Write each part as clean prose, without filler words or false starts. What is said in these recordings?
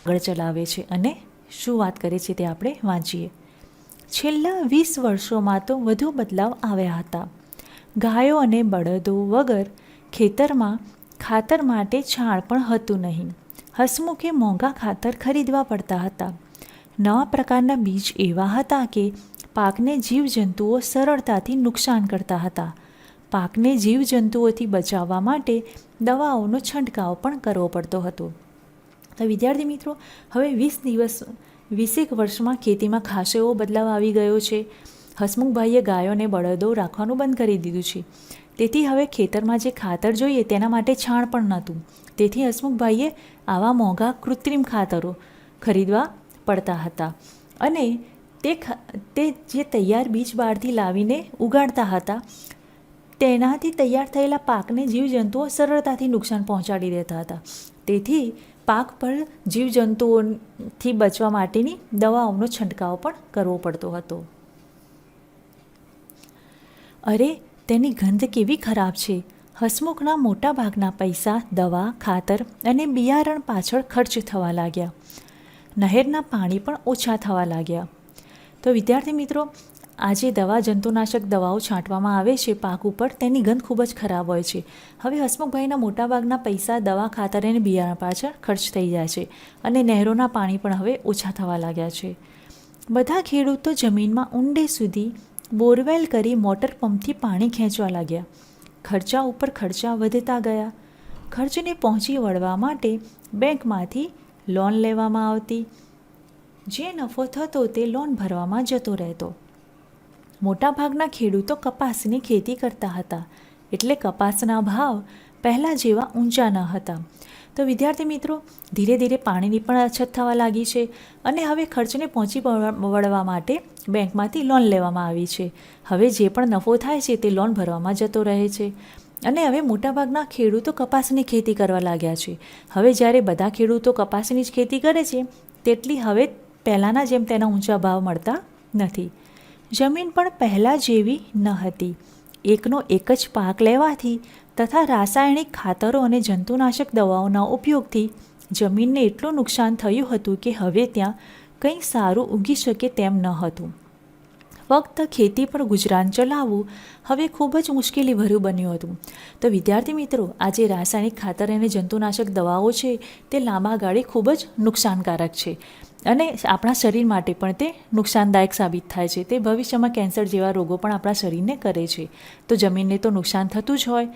આગળ ચલાવે છે અને શું વાત કરે છે તે આપણે વાંચીએ. છેલ્લા 20 વર્ષોમાં તો વધુ બદલાવ આવ્યા હતા. ગાયો અને બળદો વગર ખેતરમાં ખાતર માટે છાણ પણ હતું નહીં. હસમુખે મોંઘા ખાતર ખરીદવા પડતા હતા. નવા પ્રકારના બીજ એવા હતા કે પાકને જીવજંતુઓ સરળતાથી નુકસાન કરતા હતા. પાકને જીવજંતુઓથી બચાવવા માટે દવાઓનો છંટકાવ પણ કરવો પડતો હતો. તો વિદ્યાર્થી મિત્રો, હવે 20 વર્ષમાં ખેતીમાં ખાસો એવો બદલાવ આવી ગયો છે. હસમુખભાઈએ ગાયો અને બળદો રાખવાનું બંધ કરી દીધું છે. તેથી હવે ખેતરમાં જે ખાતર જોઈએ તેના માટે છાણ પણ નહોતું. તેથી હસમુખભાઈએ આવા મોંઘા કૃત્રિમ ખાતરો ખરીદવા પડતા હતા અને તે જે તૈયાર બીજ બહારથી લાવીને ઉગાડતા હતા તેનાથી તૈયાર થયેલા પાકને જીવજંતુઓ સરળતાથી નુકસાન પહોંચાડી દેતા હતા. તેથી પાક પર જીવજંતુઓથી બચવા માટેની દવાઓનો છંટકાવ પણ કરવો પડતો હતો. અરે, તેની ગંધ કેવી ખરાબ છે! હસમુખના મોટા ભાગના પૈસા દવા, ખાતર અને બિયારણ પાછળ ખર્ચ થવા લાગ્યા. નહેરના પાણી પણ ઓછા થવા લાગ્યા. તો વિદ્યાર્થી મિત્રો, આજે જંતુનાશક દવાઓ છાંટવામાં આવે છે પાક ઉપર, તેની ગંધ ખૂબ જ ખરાબ હોય છે. હવે હસમુખભાઈના મોટાભાગના પૈસા દવા, ખાતર અને બિયારણ પાછળ ખર્ચ થઈ જાય છે અને નહેરોના પાણી પણ હવે ઓછા થવા લાગ્યા છે. બધા ખેડૂતો જમીનમાં ઊંડે સુધી બોરવેલ કરી મોટર પંપથી પાણી ખેંચવા લાગ્યા. ખર્ચા ઉપર ખર્ચા વધતા ગયા. ખર્ચને પહોંચી વળવા માટે બેંકમાંથી લોન લેવામાં આવતી. જે નફો થતો તે લોન ભરવામાં જતો રહેતો. મોટાભાગના ખેડૂતો કપાસની ખેતી કરતા હતા, એટલે કપાસના ભાવ પહેલાં જેવા ઊંચા ન હતા. તો વિદ્યાર્થી મિત્રો, ધીરે ધીરે પાણીની પણ અછત થવા લાગી છે અને હવે ખર્ચને પહોંચી વળવા માટે બેંકમાંથી લોન લેવામાં આવી છે. હવે જે પણ નફો થાય છે તે લોન ભરવામાં જતો રહે છે અને હવે મોટાભાગના ખેડૂતો કપાસની ખેતી કરવા લાગ્યા છે. હવે જ્યારે બધા ખેડૂતો કપાસની જ ખેતી કરે છે તેટલી હવે પહેલાંના જેમ તેના ઊંચા ભાવ મળતા નથી. જમીન પણ પહેલાં જેવી ન હતી. એકનો એક જ પાક લેવાથી તથા રાસાયણિક ખાતરો અને જંતુનાશક દવાઓના ઉપયોગથી જમીનને એટલું નુકસાન થયું હતું કે હવે ત્યાં કંઈ સારું ઉગી શકે તેમ ન હતું. ફક્ત ખેતી પર ગુજરાન ચલાવવું હવે ખૂબ જ મુશ્કેલીભર્યું બન્યું હતું. તો વિદ્યાર્થી મિત્રો, આજે રાસાયણિક ખાતર અને જંતુનાશક દવાઓ છે તે લાંબા ગાળે ખૂબ જ નુકસાનકારક છે અને આપણા શરીર માટે પણ તે નુકસાનદાયક સાબિત થાય છે. તે ભવિષ્યમાં કેન્સર જેવા રોગો પણ આપણા શરીરને કરે છે. તો જમીનને તો નુકસાન થતું જ હોય.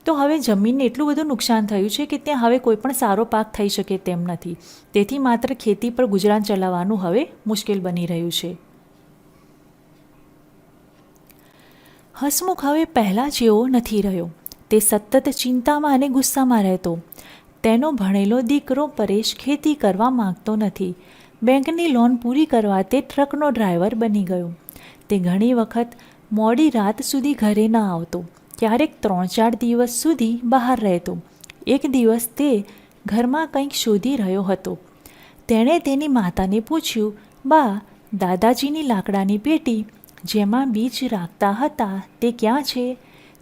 તો હવે જમીનને એટલું બધું નુકસાન થયું છે કે ત્યાં હવે કોઈ પણ સારો પાક થઈ શકે તેમ નથી. તેથી માત્ર ખેતી પર ગુજરાન ચલાવવાનું હવે મુશ્કેલ બની રહ્યું છે. હસમુખ હવે પહેલાં જેવો નથી રહ્યો. તે સતત ચિંતામાં અને ગુસ્સામાં રહેતો. તેનો ભણેલો દીકરો પરેશ ખેતી કરવા માંગતો નથી. બેંકની લોન પૂરી કરવા તે ટ્રકનો ડ્રાઈવર બની ગયો. તે ઘણી વખત મોડી રાત સુધી ઘરે ન આવતો. ક્યારેક 3-4 દિવસ સુધી બહાર રહેતો. એક દિવસ તે ઘરમાં કંઈક શોધી રહ્યો હતો. તેણે તેની માતાને પૂછ્યું, બા, દાદાજીની લાકડાની પેટી જેમાં બીજ રાખતા હતા તે ક્યાં છે?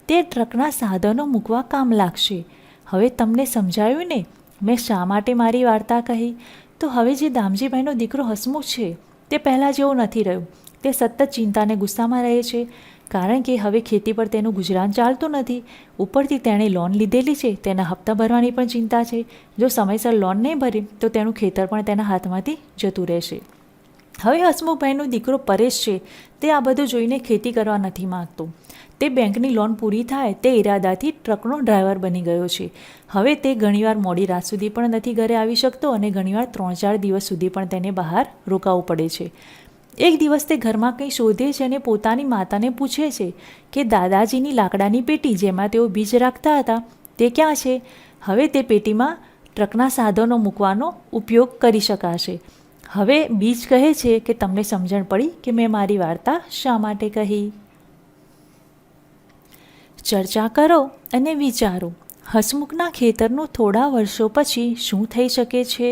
તે ટ્રકના સાધનો મૂકવા કામ લાગશે. હવે તમને સમજાયું ને મેં શા માટે મારી વાર્તા કહી? તો હવે જે દામજીભાઈનો દીકરો હસમુખ છે તે પહેલાં જેવો નથી રહ્યો. તે સતત ચિંતા અને ગુસ્સામાં રહે છે કારણ કે હવે ખેતી પર તેનું ગુજરાન ચાલતું નથી. ઉપરથી તેણે લોન લીધેલી છે, તેના હપ્તા ભરવાની પણ ચિંતા છે. જો સમયસર લોન નહીં ભરે તો તેનું ખેતર પણ તેના હાથમાંથી જતું રહેશે. હવે હસમુખભાઈનો દીકરો પરેશ છે તે આ બધું જોઈને ખેતી કરવા નથી માગતો. તે બેંકની લોન પૂરી થાય તે ઈરાદાથી ટ્રકનો ડ્રાઈવર બની ગયો છે. હવે તે ઘણીવાર મોડી રાત સુધી પણ નથી ઘરે આવી શકતો અને ઘણીવાર 3-4 દિવસ સુધી પણ તેને બહાર રોકાવું પડે છે. એક દિવસ તે ઘરમાં કંઈ શોધે છે અને પોતાની માતાને પૂછે છે કે દાદાજીની લાકડાની પેટી જેમાં તેઓ બીજ રાખતા હતા તે ક્યાં છે? હવે તે પેટીમાં ટ્રકના સાધનો મૂકવાનો ઉપયોગ કરી શકાશે. હવે બીજ કહે છે કે તમને સમજણ પડી કે મેં મારી વાર્તા શા માટે કહી? ચર્ચા કરો અને વિચારો. હસમુખના ખેતરનું થોડા વર્ષો પછી શું થઈ શકે છે?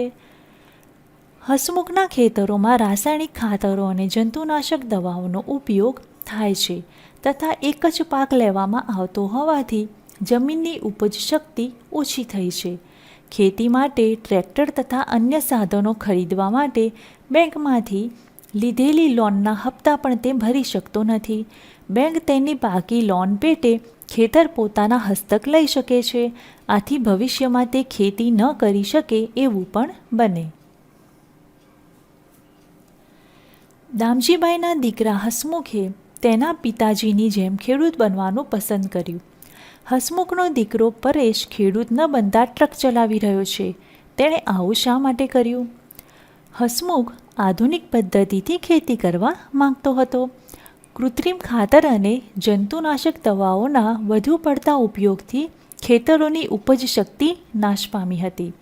હસમુખના ખેતરોમાં રાસાયણિક ખાતરો અને જંતુનાશક દવાઓનો ઉપયોગ થાય છે તથા એક જ પાક લેવામાં આવતો હોવાથી જમીનની ઉપજ શક્તિ ઓછી થઈ છે. ખેતી માટે ટ્રેક્ટર તથા અન્ય સાધનો ખરીદવા માટે બેંકમાંથી લીધેલી લોનના હપ્તા પણ તે ભરી શકતો નથી. બેંક તેની બાકી લોન પેટે ખેતર પોતાના હસ્તક લઈ શકે છે. આથી ભવિષ્યમાં તે ખેતી ન કરી શકે એવું પણ બને. દામજીબાઈના દીકરા હસમુખે તેના પિતાજીની જેમ ખેડૂત બનવાનું પસંદ કર્યું. હસમુખનો દીકરો પરેશ ખેડૂત ન બનતા ટ્રક ચલાવી રહ્યો છે. તેણે આવું શા માટે કર્યું? હસમુખ આધુનિક પદ્ધતિથી ખેતી કરવા માંગતો હતો. કૃત્રિમ ખાતર અને જંતુનાશક દવાઓના વધુ પડતા ઉપયોગથી ખેતરોની ઉપજ શક્તિ નાશ પામી હતી.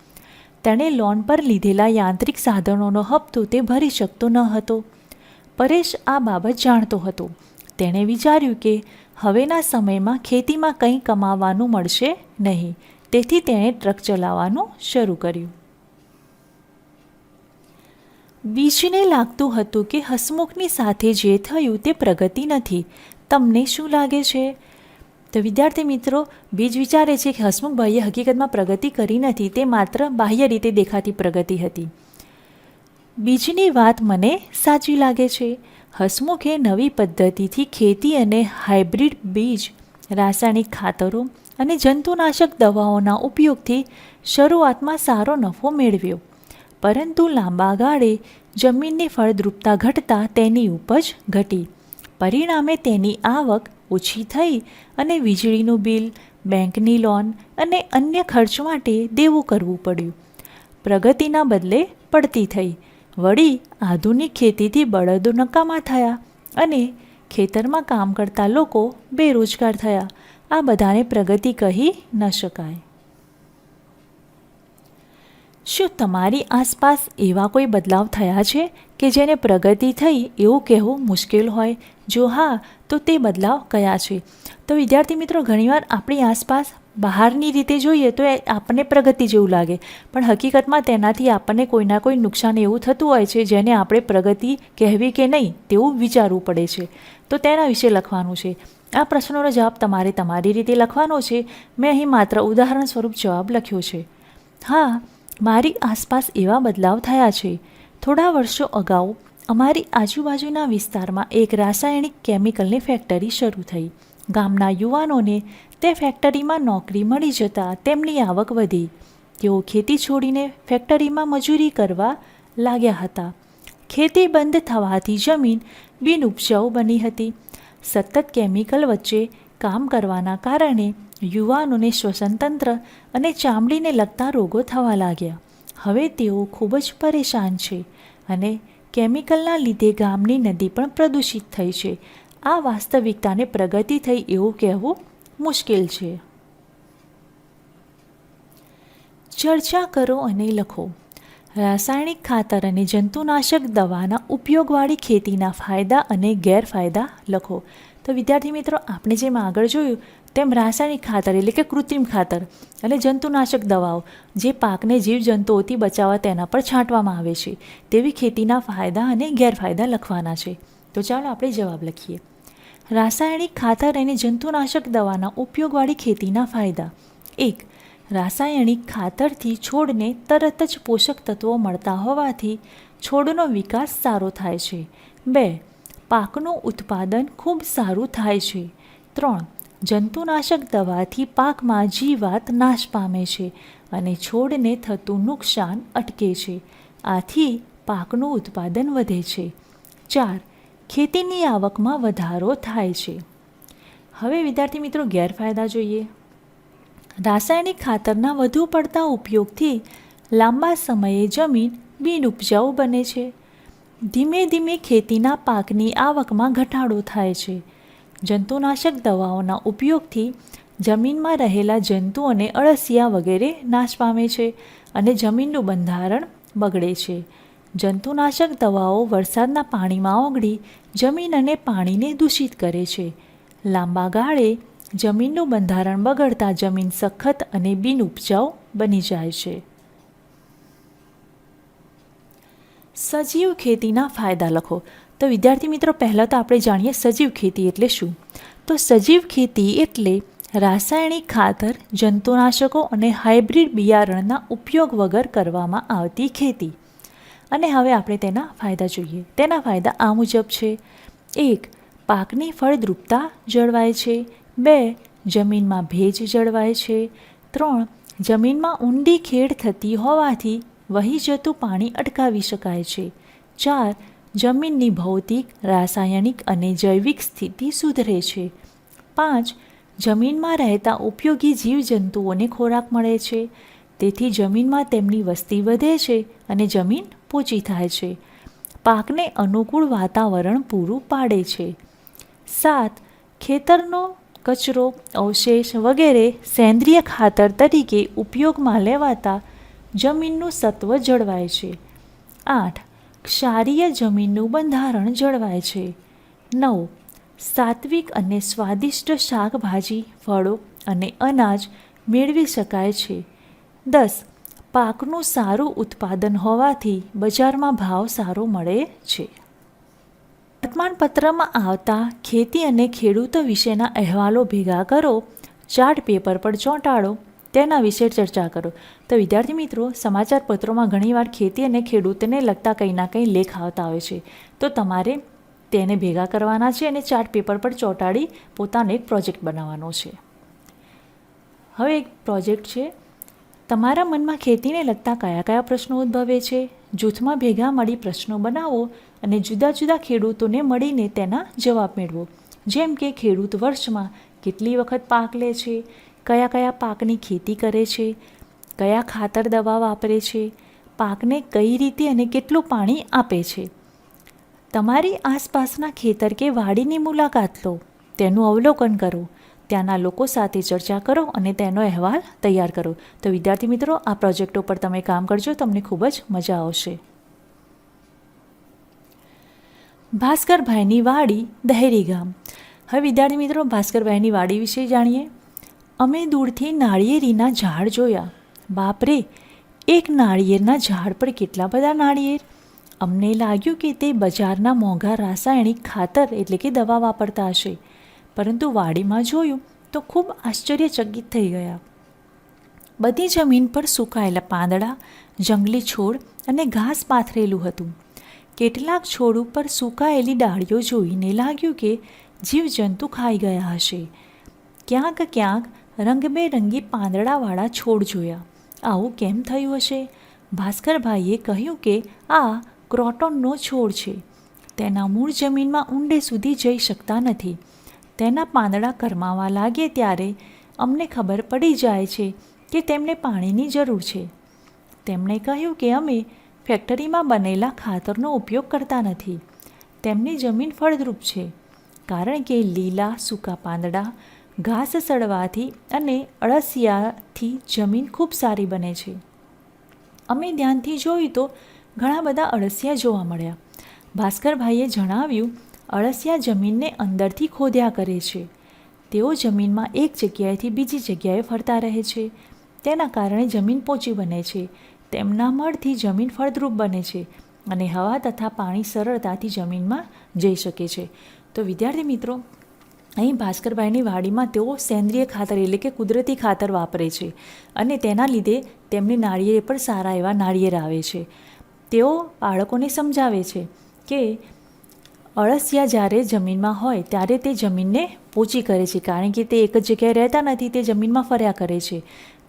તેણે લોન પર લીધેલા યાંત્રિક સાધનોનો હપ્તો તે ભરી શકતો ન હતો. પરેશ આ બાબત જાણતો હતો. તેણે વિચાર્યું કે હવેના સમયમાં ખેતીમાં કંઈ કમાવાનું મળશે નહીં. તેથી તેણે ટ્રક ચલાવવાનું શરૂ કર્યું. બીજને લાગતું હતું કે હસમુખની સાથે જે થયું તે પ્રગતિ નથી. તમને શું લાગે છે? તો વિદ્યાર્થી મિત્રો, બીજ વિચારે છે કે હસમુખભાઈએ હકીકતમાં પ્રગતિ કરી નથી, તે માત્ર બાહ્ય રીતે દેખાતી પ્રગતિ હતી. બીજની વાત મને સાચી લાગે છે. હસમુખે નવી પદ્ધતિથી ખેતી અને હાઇબ્રિડ બીજ, રાસાયણિક ખાતરો અને જંતુનાશક દવાઓના ઉપયોગથી શરૂઆતમાં સારો નફો મેળવ્યો. પરંતુ લાંબા ગાળે જમીનની ફળદ્રુપતા ઘટતા તેની ઉપજ ઘટી. પરિણામે તેની આવક ઓછી થઈ અને વીજળીનું બિલ, બેંકની લોન અને અન્ય ખર્ચ માટે દેવું કરવું પડ્યું. પ્રગતિના બદલે પડતી થઈ. વળી આધુનિક ખેતીથી બળદો નકામા થયા અને ખેતરમાં કામ કરતા લોકો બેરોજગાર થયા. આ બધાને પ્રગતિ કહી ન શકાય. શું તમારી આસપાસ એવા કોઈ બદલાવ થયા છે કે જેને પ્રગતિ થઈ એવું કહેવું મુશ્કેલ હોય? જો હા, તો તે બદલાવ કયા છે? તો વિદ્યાર્થી મિત્રો, ઘણીવાર આપણી આસપાસ બહારની રીતે જોઈએ તો એ આપણને પ્રગતિ જેવું લાગે, પણ હકીકતમાં તેનાથી આપણને કોઈના કોઈ નુકસાન એવું થતું હોય છે જેને આપણે પ્રગતિ કહેવી કે નહીં તેવું વિચારવું પડે છે. તો તેના વિશે લખવાનું છે. આ પ્રશ્નોનો જવાબ તમારે તમારી રીતે લખવાનો છે. મેં અહીં માત્ર ઉદાહરણ સ્વરૂપ જવાબ લખ્યો છે. હા, મારી આસપાસ એવા બદલાવ થયા છે. થોડા વર્ષો અગાઉ અમારી આજુબાજુના વિસ્તારમાં એક રાસાયણિક કેમિકલની ફેક્ટરી શરૂ થઈ. ગામના યુવાનોને તે ફેક્ટરીમાં નોકરી મળી જતાં તેમની આવક વધી. તેઓ ખેતી છોડીને ફેક્ટરીમાં મજૂરી કરવા લાગ્યા હતા. ખેતી બંધ થવાથી જમીન બિનઉપજાઉ બની હતી. સતત કેમિકલ વચ્ચે કામ કરવાના કારણે યુવાનોને શ્વસનતંત્ર અને ચામડીને લગતા રોગો થવા લાગ્યા. હવે તેઓ ખૂબ જ પરેશાન છે અને કેમિકલના લીધે ગામની નદી પણ પ્રદૂષિત થઈ છે. આ વાસ્તવિકતાને પ્રગતિ થઈ એવું કહેવું મુશ્કેલ છે. ચર્ચા કરો અને લખો. રાસાયણિક ખાતર અને જંતુનાશક દવાના ઉપયોગવાળી ખેતીના ફાયદા અને ગેરફાયદા લખો. તો વિદ્યાર્થી મિત્રો, આપણે જેમ આગળ જોયું તેમ રાસાયણિક ખાતર એટલે કે કૃત્રિમ ખાતર અને જંતુનાશક દવાઓ જે પાકને જીવજંતુઓથી બચાવવા તેના પર છાંટવામાં આવે છે તેવી ખેતીના ફાયદા અને ગેરફાયદા લખવાના છે. તો ચાલો આપણે જવાબ લખીએ. રાસાયણિક ખાતર અને જંતુનાશક દવાના ઉપયોગવાળી ખેતીના ફાયદા. 1. રાસાયણિક ખાતરથી છોડને તરત જ પોષક તત્વો મળતા હોવાથી છોડનો વિકાસ સારો થાય છે. 2. પાકનું ઉત્પાદન ખૂબ સારું થાય છે. 3. જંતુનાશક દવાથી પાકમાં જીવાત નાશ પામે છે અને છોડને થતું નુકસાન અટકે છે. આથી પાકનું ઉત્પાદન વધે છે. 4. ખેતીની આવકમાં વધારો થાય છે. હવે વિદ્યાર્થી મિત્રો, ગેરફાયદા જોઈએ. રાસાયણિક ખાતરના વધુ પડતા ઉપયોગથી લાંબા સમયે જમીન બિનઉપજાઉ બને છે. ધીમે ધીમે ખેતીના પાકની આવકમાં ઘટાડો થાય છે. જંતુનાશક દવાઓના ઉપયોગથી જમીનમાં રહેલા જંતુ અને અળસિયા વગેરે નાશ પામે છે અને જમીનનું બંધારણ બગડે છે. જંતુનાશક દવાઓ વરસાદના પાણીમાં ઓગળી જમીન અને પાણીને દૂષિત કરે છે. લાંબા ગાળે જમીનનું બંધારણ બગડતા જમીન સખત અને બિનઉપજાઉ બની જાય છે. સજીવ ખેતીના ફાયદા લખો. તો વિદ્યાર્થી મિત્રો, પહેલાં તો આપણે જાણીએ સજીવ ખેતી એટલે શું. તો સજીવ ખેતી એટલે રાસાયણિક ખાતર, જંતુનાશકો અને હાઇબ્રિડ બિયારણના ઉપયોગ વગર કરવામાં આવતી ખેતી. અને હવે આપણે તેના ફાયદા જોઈએ. તેના ફાયદા આ મુજબ છે: 1. પાકની ફળદ્રુપતા જળવાય છે. 2. જમીનમાં ભેજ જળવાય છે. 3. જમીનમાં ઊંડી ખેડ થતી હોવાથી વહી જતું પાણી અટકાવી શકાય છે. 4. જમીનની ભૌતિક, રાસાયણિક અને જૈવિક સ્થિતિ સુધરે છે. 5. જમીનમાં રહેતા ઉપયોગી જીવજંતુઓને ખોરાક મળે છે. તેથી જમીનમાં તેમની વસ્તી વધે છે અને જમીન પોચી થાય છે. પાકને અનુકૂળ વાતાવરણ પૂરું પાડે છે. 7. ખેતરનો કચરો, અવશેષ વગેરે સેન્દ્રિય ખાતર તરીકે ઉપયોગમાં લેવાતા જમીનનું સત્વ જળવાય છે. 8. ક્ષારીય જમીનનું બંધારણ જળવાય છે. 9. સાત્વિક અને સ્વાદિષ્ટ શાકભાજી, ફળો અને અનાજ મેળવી શકાય છે. 10. પાકનું સારું ઉત્પાદન હોવાથી બજારમાં ભાવ સારો મળે છે. વર્તમાનપત્રમાં આવતા ખેતી અને ખેડૂતો વિશેના અહેવાલો ભેગા કરો, ચાર્ટ પેપર પર ચોંટાડો, તેના વિશે ચર્ચા કરો. તો વિદ્યાર્થી મિત્રો, સમાચાર પત્રોમાં ઘણીવાર ખેતી અને ખેડૂતને લગતા કંઈ ના કંઈ લેખ આવતા હોય છે. તો તમારે તેને ભેગા કરવાના છે અને ચાર્ટ પેપર પર ચોંટાડી પોતાનો એક પ્રોજેક્ટ બનાવવાનો છે. હવે એક પ્રોજેક્ટ છે: તમારા મનમાં ખેતીને લગતા કયા કયા પ્રશ્નો ઉદ્ભવે છે? જૂથમાં ભેગા મળી પ્રશ્નો બનાવો અને જુદા જુદા ખેડૂતોને મળીને તેના જવાબ મેળવો. જેમ કે ખેડૂત વર્ષમાં કેટલી વખત પાક લે છે, કયા કયા પાકની ખેતી કરે છે, કયા ખાતર દવા વાપરે છે, પાકને કઈ રીતે અને કેટલું પાણી આપે છે. તમારી આસપાસના ખેતર કે વાડીની મુલાકાત લો, તેનું અવલોકન કરો, ત્યાંના લોકો સાથે ચર્ચા કરો અને તેનો અહેવાલ તૈયાર કરો. તો વિદ્યાર્થી મિત્રો, આ પ્રોજેક્ટો પર તમે કામ કરજો, તમને ખૂબ જ મજા આવશે. ભાસ્કરભાઈની વાડી, દહેરી ગામ. હવે વિદ્યાર્થી મિત્રો, ભાસ્કરભાઈની વાડી વિશે જાણીએ. અમે દૂરથી નાળિયેરીના ઝાડ જોયા. બાપરે, એક નાળિયેરના ઝાડ પર કેટલા બધા નાળિયેર! અમને લાગ્યું કે તે બજારના મોંઘા રાસાયણિક ખાતર એટલે કે દવા વાપરતા હશે. પરંતુ વાડીમાં જોયું તો ખૂબ આશ્ચર્યચકિત થઈ ગયા. બધી જમીન પર સૂકાયેલા પાંદડા, જંગલી છોડ અને ઘાસ પાથરેલું હતું. કેટલાક છોડ ઉપર સૂકાયેલી ડાળીઓ જોઈને લાગ્યું કે જીવજંતુ ખાઈ ગયા હશે. ક્યાંક ક્યાંક રંગબેરંગી પાંદડાવાળા છોડ જોયા. આવું કેમ થયું હશે? ભાસ્કરભાઈએ કહ્યું કે આ ક્રોટોનનો છોડ છે. તેના મૂળ જમીનમાં ઊંડે સુધી જઈ શકતા નથી. તેના પાંદડા કરમાવા લાગે ત્યારે અમને ખબર પડી જાય છે કે તેમને પાણીની જરૂર છે. તેમણે કહ્યું કે અમે ફેક્ટરીમાં બનેલા ખાતરનો ઉપયોગ કરતા નથી. તેમની જમીન ફળદ્રુપ છે કારણ કે લીલા સૂકા પાંદડા, ઘાસ સડવાથી અને અળસિયાથી જમીન ખૂબ સારી બને છે. અમે ધ્યાનથી જોયું તો ઘણા બધા અળસિયા જોવા મળ્યા. ભાસ્કરભાઈએ જણાવ્યું, અળસિયા જમીનને અંદરથી ખોદ્યા કરે છે. તેઓ જમીનમાં એક જગ્યાએથી બીજી જગ્યાએ ફરતા રહે છે. તેના કારણે જમીન પોચી બને છે. તેમના મળથી જમીન ફળદ્રુપ બને છે અને હવા તથા પાણી સરળતાથી જમીનમાં જઈ શકે છે. તો વિદ્યાર્થી મિત્રો, અહીં ભાસ્કરભાઈની વાડીમાં તેઓ સેન્દ્રિય ખાતર એટલે કે કુદરતી ખાતર વાપરે છે અને તેના લીધે તેમની નાળિયેર પર સારા એવા નાળિયેર આવે છે. તેઓ બાળકોને સમજાવે છે કે અળસિયા જ્યારે જમીનમાં હોય ત્યારે તે જમીનને પોચી કરે છે કારણ કે તે એક જ જગ્યાએ રહેતા નથી, તે જમીનમાં ફર્યા કરે છે.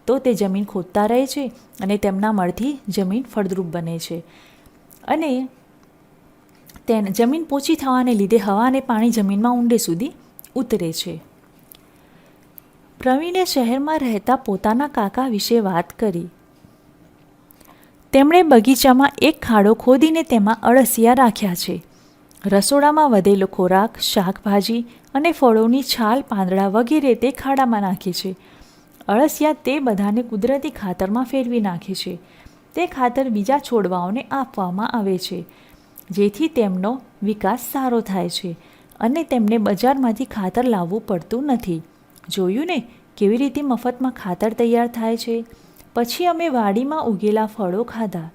તો તે જમીન ખોદતા રહે છે અને તેમના મળથી જમીન ફળદ્રુપ બને છે અને જમીન પોચી થવાને લીધે હવા અને પાણી જમીનમાં ઊંડે સુધી ઉતરે છે. પ્રવીણે શહેરમાં રહેતા પોતાના કાકા વિશે વાત કરી. તેમણે બગીચામાં એક ખાડો ખોદીને તેમાં અળસિયા રાખ્યા છે. રસોડામાં વધેલો ખોરાક, શાકભાજી અને ફળોની છાલ, પાંદડા વગેરે તે ખાડામાં નાખે છે. અળસિયા તે બધાને કુદરતી ખાતરમાં ફેરવી નાખે છે. તે ખાતર બીજા છોડવાઓને આપવામાં આવે છે જેથી તેમનો વિકાસ સારો થાય છે અને તેમને બજારમાંથી ખાતર લાવવું પડતું નથી. જોયું ને કેવી રીતે મફતમાં ખાતર તૈયાર થાય છે. પછી અમે વાડીમાં ઉગેલા ફળો ખાધા.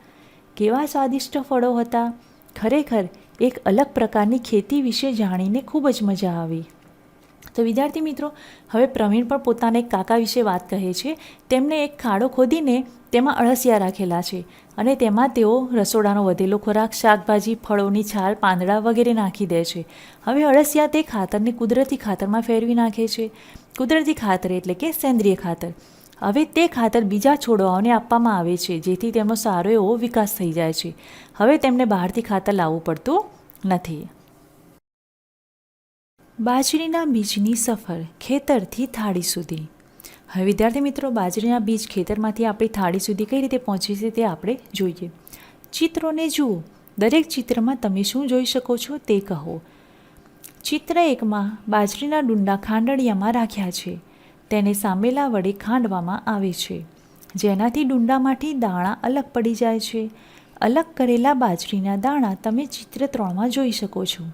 કેવા સ્વાદિષ્ટ ફળો હતા! ખરેખર એક અલગ પ્રકારની ખેતી વિશે જાણીને ખૂબ જ મજા આવી. તો વિદ્યાર્થી મિત્રો, હવે પ્રવીણ પણ પોતાના એક કાકા વિશે વાત કહે છે. તેમને એક ખાડો ખોદીને તેમાં અળસિયા રાખેલા છે અને તેમાં તેઓ રસોડાનો વધેલો ખોરાક, શાકભાજી, ફળોની છાલ, પાંદડા વગેરે નાખી દે છે. હવે અળસિયા તે ખાતરને કુદરતી ખાતરમાં ફેરવી નાખે છે. કુદરતી ખાતર એટલે કે સેન્દ્રિય ખાતર. હવે તે ખાતર બીજા છોડવાઓને આપવામાં આવે છે, જેથી તેમનો સારો એવો વિકાસ થઈ જાય છે. હવે તેમને બહારથી ખાતર લાવવું પડતું નથી. બાજરીના બીજની સફર ખેતરથી થાળી સુધી. હવે વિદ્યાર્થી મિત્રો, બાજરીના બીજ ખેતરમાંથી આપણી થાળી સુધી કઈ રીતે પહોંચે છે તે આપણે જોઈએ. ચિત્રોને જુઓ. દરેક ચિત્રમાં તમે શું જોઈ શકો છો તે કહો. ચિત્ર 1માં બાજરીના ડુંડા ખાંડણિયામાં રાખ્યા છે. તેને સામેલા વડે ખાંડવામાં આવે છે, જેનાથી ડુંડામાંથી દાણા અલગ પડી જાય છે. અલગ કરેલા બાજરીના દાણા તમે ચિત્ર 3માં જોઈ શકો છો.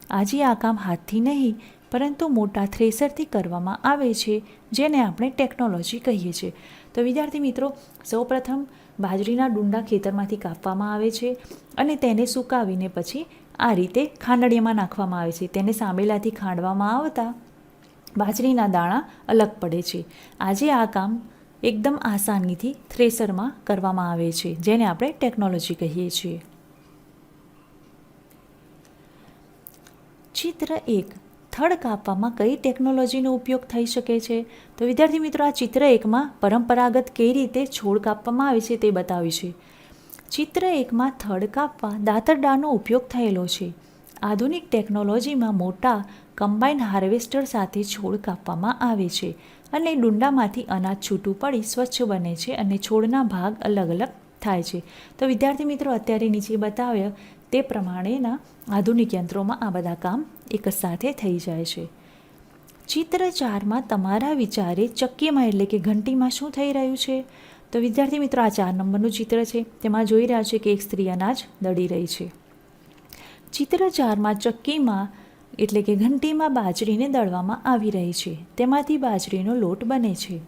આજે આ કામ હાથથી નહીં પરંતુ મોટા થ્રેસરથી કરવામાં આવે છે, જેને આપણે ટેકનોલોજી કહીએ છીએ. તો વિદ્યાર્થી મિત્રો, સૌપ્રથમ બાજરીના ડુંડા ખેતરમાંથી કાપવામાં આવે છે અને તેને સુકાવીને પછી આ રીતે ખાંડણીયામાં નાખવામાં આવે છે. તેને સાંભેલાથી ખાંડવામાં આવતા બાજરીના દાણા અલગ પડે છે. આજે આ કામ એકદમ આસાનીથી થ્રેસરમાં કરવામાં આવે છે, જેને આપણે ટેકનોલોજી કહીએ છીએ. ચિત્ર 1. થડ કાપવામાં કઈ ટેકનોલોજીનો ઉપયોગ થઈ શકે છે? તો વિદ્યાર્થી મિત્રો, આ ચિત્ર 1માં પરંપરાગત કઈ રીતે છોડ કાપવામાં આવે છે તે બતાવ્યું છે. ચિત્ર 1માં થડ કાપવા દાતરડાનો ઉપયોગ થયેલો છે. આધુનિક ટેકનોલોજીમાં મોટા કમ્બાઇન હાર્વેસ્ટર સાથે છોડ કાપવામાં આવે છે અને ડુંડામાંથી અનાજ છૂટું પડી સ્વચ્છ બને છે અને છોડના ભાગ અલગ અલગ થાય છે. તો વિદ્યાર્થી મિત્રો, અત્યારે નીચે બતાવ્યા તે પ્રમાણેના આધુનિક યંત્રોમાં આ બધા કામ એક જ સાથે થઈ જાય છે. ચિત્ર 4માં તમારા વિચારે ચક્કીમાં એટલે કે ઘંટીમાં શું થઈ રહ્યું છે? તો વિદ્યાર્થી મિત્રો, આ 4 નંબરનું ચિત્ર છે. તેમાં જોઈ રહ્યા છે કે એક સ્ત્રી અનાજ દળી રહી છે. ચિત્ર 4માં ચક્કીમાં એટલે કે ઘંટીમાં બાજરીને દળવામાં આવી રહી છે. તેમાંથી બાજરીનો લોટ બને છે.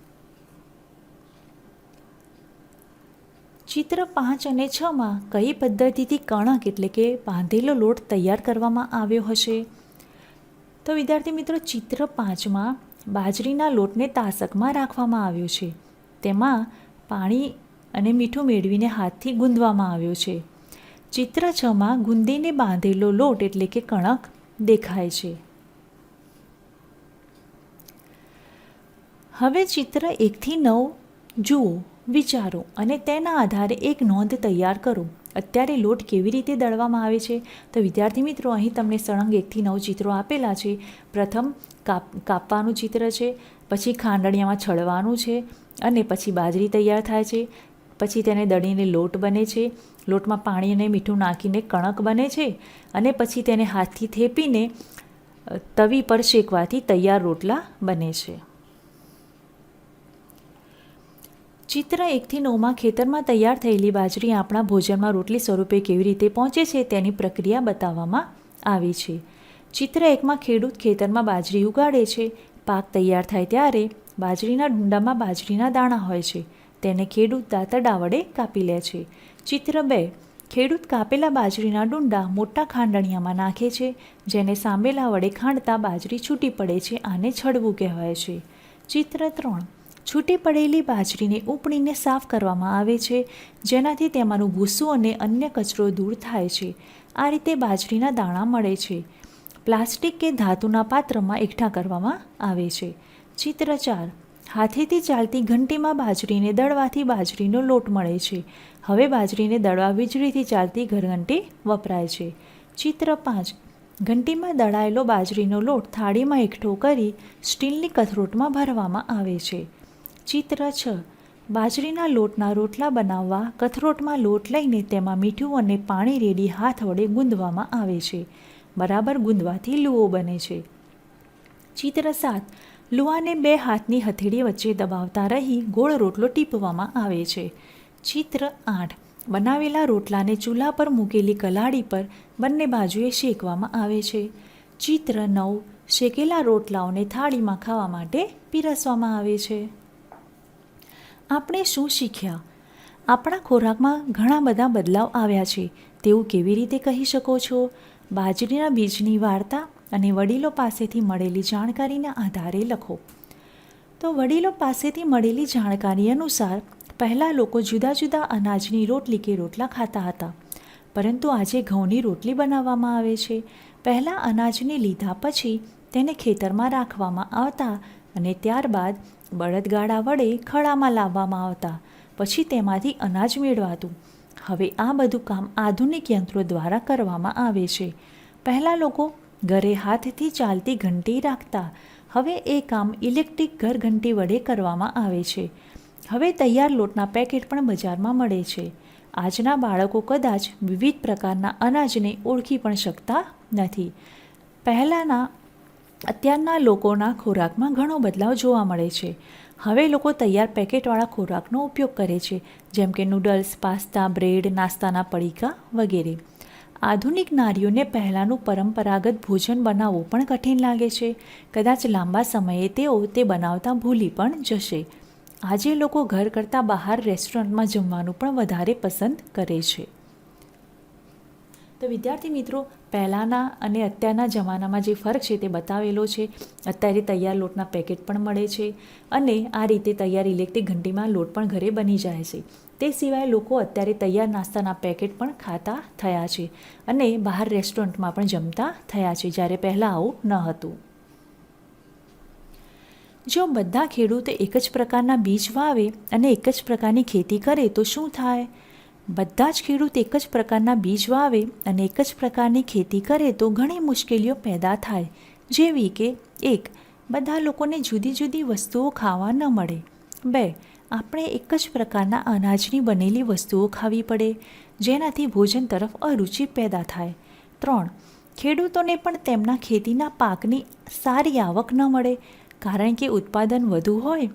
ચિત્ર 5 અને 6માં કઈ પદ્ધતિથી કણક એટલે કે બાંધેલો લોટ તૈયાર કરવામાં આવ્યો હશે? તો વિદ્યાર્થી મિત્રો, ચિત્ર 5માં બાજરીના લોટને તાસકમાં રાખવામાં આવ્યો છે. તેમાં પાણી અને મીઠું મેળવીને હાથથી ગૂંદવામાં આવ્યો છે. ચિત્ર 6માં ગુંદીને બાંધેલો લોટ એટલે કે કણક દેખાય છે. હવે ચિત્ર 1થી 9 જુઓ, વિચારો અને તેના આધારે એક નોંધ તૈયાર કરો. અત્યારે લોટ કેવી રીતે દળવામાં આવે છે? તો વિદ્યાર્થી મિત્રો, અહીં તમને સળંગ 1થી 9 ચિત્રો આપેલા છે. પ્રથમ કાપવાનું ચિત્ર છે, પછી ખાંડણીયામાં છળવાનું છે અને પછી બાજરી તૈયાર થાય છે. પછી તેને દળીને લોટ બને છે. લોટમાં પાણી અને મીઠું નાખીને કણક બને છે અને પછી તેને હાથથી થેપીને તવી પર શેકવાથી તૈયાર રોટલા બને છે. ચિત્ર 1થી 9માં ખેતરમાં તૈયાર થયેલી બાજરી આપણા ભોજનમાં રોટલી સ્વરૂપે કેવી રીતે પહોંચે છે તેની પ્રક્રિયા બતાવવામાં આવી છે. ચિત્ર 1માં ખેડૂત ખેતરમાં બાજરી ઉગાડે છે. પાક તૈયાર થાય ત્યારે બાજરીના ડુંડામાં બાજરીના દાણા હોય છે. તેને ખેડૂત દાંતરડા વડે કાપી લે છે. ચિત્ર 2. ખેડૂત કાપેલા બાજરીના ડુંડા મોટા ખાંડણીયામાં નાખે છે, જેને સાંભેલા વડે ખાંડતા બાજરી છૂટી પડે છે. આને છડવું કહેવાય છે. ચિત્ર 3. છૂટી પડેલી બાજરીને ઉપણીને સાફ કરવામાં આવે છે, જેનાથી તેમાંનું ભૂસું અને અન્ય કચરો દૂર થાય છે. આ રીતે બાજરીના દાણા મળે છે. પ્લાસ્ટિક કે ધાતુના પાત્રમાં એકઠા કરવામાં આવે છે. ચિત્ર 4. હાથેથી ચાલતી ઘંટીમાં બાજરીને દળવાથી બાજરીનો લોટ મળે છે. હવે બાજરીને દળવા વીજળીથી ચાલતી ઘરઘંટી વપરાય છે. ચિત્ર 5. ઘંટીમાં દળાયેલો બાજરીનો લોટ થાળીમાં એકઠો કરી સ્ટીલની કથરોટમાં ભરવામાં આવે છે. ચિત્ર 6. બાજરીના લોટના રોટલા બનાવવા કથરોટમાં લોટ લઈને તેમાં મીઠું અને પાણી રેડી હાથ વડે ગૂંદવામાં આવે છે. બરાબર ગૂંદવાથી લુઓ બને છે. ચિત્ર 7. લુઆને 2 હાથની હથેળી વચ્ચે દબાવતા રહી ગોળ રોટલો ટીપવામાં આવે છે. ચિત્ર 8. બનાવેલા રોટલાને ચૂલા પર મૂકેલી કલાડી પર બંને બાજુએ શેકવામાં આવે છે. ચિત્ર 9. શેકેલા રોટલાઓને થાળીમાં ખાવા માટે પીરસવામાં આવે છે. આપણે શું શીખ્યા? આપણા ખોરાકમાં ઘણા બધા બદલાવ આવ્યા છે. તેવું કેવી રીતે કહી શકો છો? બાજરીના બીજની વાર્તા અને વડીલો પાસેથી મળેલી જાણકારીના આધારે લખો. તો વડીલો પાસેથી મળેલી જાણકારી અનુસાર પહેલાં લોકો જુદા જુદા અનાજની રોટલી કે રોટલા ખાતા હતા, પરંતુ આજે ઘઉંની રોટલી બનાવવામાં આવે છે. પહેલાં અનાજને લીધા પછી તેને ખેતરમાં રાખવામાં આવતા અને ત્યારબાદ બળદગાડા વડે ખળામાં લાવવામાં આવતા, પછી તેમાંથી અનાજ મેળવાતું. હવે આ બધું કામ આધુનિક યંત્રો દ્વારા કરવામાં આવે છે. પહેલાં લોકો ઘરે હાથથી ચાલતી ઘંટી રાખતા, હવે એ કામ ઇલેક્ટ્રિક ઘરઘંટી વડે કરવામાં આવે છે. હવે તૈયાર લોટના પેકેટ પણ બજારમાં મળે છે. આજના બાળકો કદાચ વિવિધ પ્રકારના અનાજને ઓળખી પણ શકતા નથી. અત્યારના લોકોના ખોરાકમાં ઘણો બદલાવ જોવા મળે છે. હવે લોકો તૈયાર પેકેટવાળા ખોરાકનો ઉપયોગ કરે છે, જેમ કે નૂડલ્સ, પાસ્તા, બ્રેડ, નાસ્તાના પડીકા વગેરે. આધુનિક નારીઓને પહેલાંનું પરંપરાગત ભોજન બનાવવું પણ કઠિન લાગે છે. કદાચ લાંબા સમયે તેઓ તે બનાવતા ભૂલી પણ જશે. આજે લોકો ઘર કરતાં બહાર રેસ્ટોરન્ટમાં જમવાનું પણ વધારે પસંદ કરે છે. તો વિદ્યાર્થી મિત્રો, પહેલાંના અને અત્યારના જમાનામાં જે ફરક છે તે બતાવેલો છે. અત્યારે તૈયાર લોટના પેકેટ પણ મળે છે અને આ રીતે તૈયાર ઇલેક્ટ્રિક ઘંટીમાં લોટ પણ ઘરે બની જાય છે. તે સિવાય લોકો અત્યારે તૈયાર નાસ્તાના પેકેટ પણ ખાતા થયા છે અને બહાર રેસ્ટોરન્ટમાં પણ જમતા થયા છે, જ્યારે પહેલાં આવું ન હતું. જો બધા ખેડૂતો એક જ પ્રકારના બીજ વાવે અને એક જ પ્રકારની ખેતી કરે તો શું થાય? બધા જ ખેડૂત એક જ પ્રકારના બીજ વાવે અને એક જ પ્રકારની ખેતી કરે તો ઘણી મુશ્કેલીઓ પેદા થાય, જેવી કે 1. બધા લોકોને જુદી જુદી વસ્તુઓ ખાવા ન મળે. 2. આપણે એક જ પ્રકારના અનાજની બનેલી વસ્તુઓ ખાવી પડે, જેનાથી ભોજન તરફ અરુચિ પેદા થાય. 3. ખેડૂતોને પણ તેમના ખેતીના પાકની સારી આવક ન મળે, કારણ કે ઉત્પાદન વધુ હોય